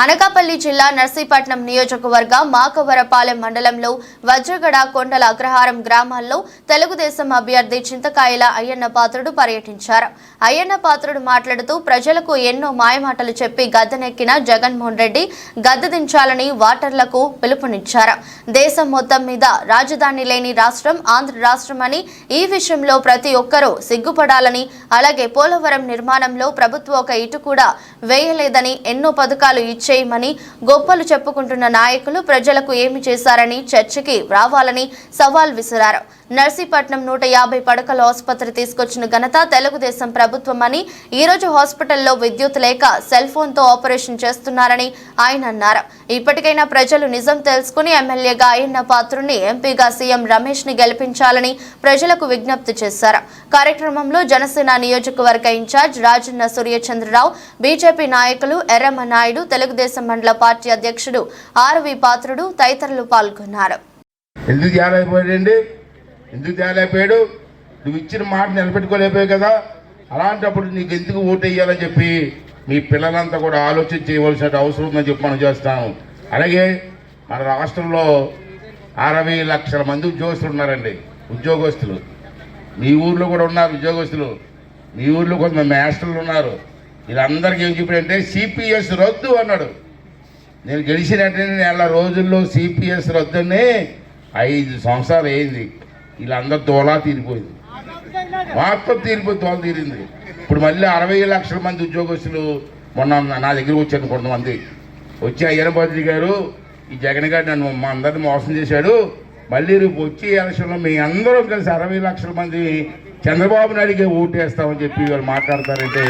అనకాపల్లి జిల్లా నర్సీపట్నం నియోజకవర్గ మాకవరపాలెం మండలంలో వజ్రగడ కొండల అగ్రహారం గ్రామాల్లో తెలుగుదేశం అభ్యర్థి చింతకాయల అయ్యన్న పాత్రుడు పర్యటించారు. అయ్యన్న పాత్రుడు మాట్లాడుతూ ప్రజలకు ఎన్నో మాయమాటలు చెప్పి గద్దెనెక్కిన జగన్మోహన్ రెడ్డి గద్దెదించాలని ఓటర్లకు పిలుపునిచ్చారు. దేశం మొత్తం మీద రాజధాని లేని రాష్ట్రం ఆంధ్ర రాష్ట్రమని, ఈ విషయంలో ప్రతి ఒక్కరూ సిగ్గుపడాలని, అలాగే పోలవరం నిర్మాణంలో ప్రభుత్వం ఒక ఇటు కూడా వేయలేదని, ఎన్నో పథకాలు చేయమని గొప్పలు చెప్పుకుంటున్న నాయకులు ప్రజలకు ఏమి చేశారని చర్చకి రావాలని సవాల్ విసిరారు. నర్సీపట్నం 150 పడకల ఆసుపత్రి తీసుకొచ్చిన ఘనత తెలుగుదేశం ప్రభుత్వం అని, ఈ రోజు హాస్పిటల్లో విద్యుత్ లేక సెల్ ఫోన్ తో ఆపరేషన్ చేస్తున్నారని ఆయన అన్నారు. ఇప్పటికైనా ప్రజలు నిజం తెలుసుకుని ఎమ్మెల్యేగా అయ్యన్న పాత్రుడిని, ఎంపీగా సీఎం రమేష్ ని గెలిపించాలని ప్రజలకు విజ్ఞప్తి చేశారు. కార్యక్రమంలో జనసేన నియోజకవర్గ ఇన్ఛార్జ్ రాజన్న సూర్యచంద్రరావు, బీజేపీ నాయకులు ఎర్రమ్మ నాయుడు, తెలుగుదేశం మండల పార్టీ అధ్యక్షుడు ఆర్వి పాత్రుడు తదితరులు పాల్గొన్నారు. ఎందుకు తేలేకపోయాడు? నువ్వు ఇచ్చిన మాట నిలబెట్టుకోలేకపోయావు కదా. అలాంటప్పుడు నీకు ఎందుకు ఓటు వేయాలని చెప్పి మీ పిల్లలంతా కూడా ఆలోచన చేయవలసిన అవసరం ఉందని చెప్పి మనం చేస్తాము. అలాగే మన రాష్ట్రంలో 60 లక్షల మంది ఉద్యోగస్తులు ఉన్నారండి. ఉద్యోగస్తులు మీ ఊర్లో కూడా ఉన్నారు. ఉద్యోగస్తులు మీ ఊర్లో కొంతమంది మాస్టర్లు ఉన్నారు. వీళ్ళందరికీ ఏం చెప్పాడంటే సిపిఎస్ రద్దు అన్నాడు. నేను గెలిచినట్టే నెల రోజుల్లో సిపిఎస్ రద్దుని 5 సంవత్సరాలు అయింది. వీళ్ళందరూ తోలా తీరిపోయింది, మొత్తం తోల తీరింది. ఇప్పుడు మళ్ళీ 60 లక్షల మంది ఉద్యోగస్తులు మొన్న నా దగ్గరకు వచ్చాను. కొంతమంది వచ్చి అయ్యన్న పాత్రుడు గారు, ఈ జగన్ గారు నన్ను మా అందరిని మోసం చేశాడు, మళ్ళీ రేపు వచ్చే ఎలక్షన్లో మీ అందరం కలిసి 60 లక్షల మంది చంద్రబాబు నాయుడికి ఓటు వేస్తామని చెప్పి వాళ్ళు మాట్లాడతారంటే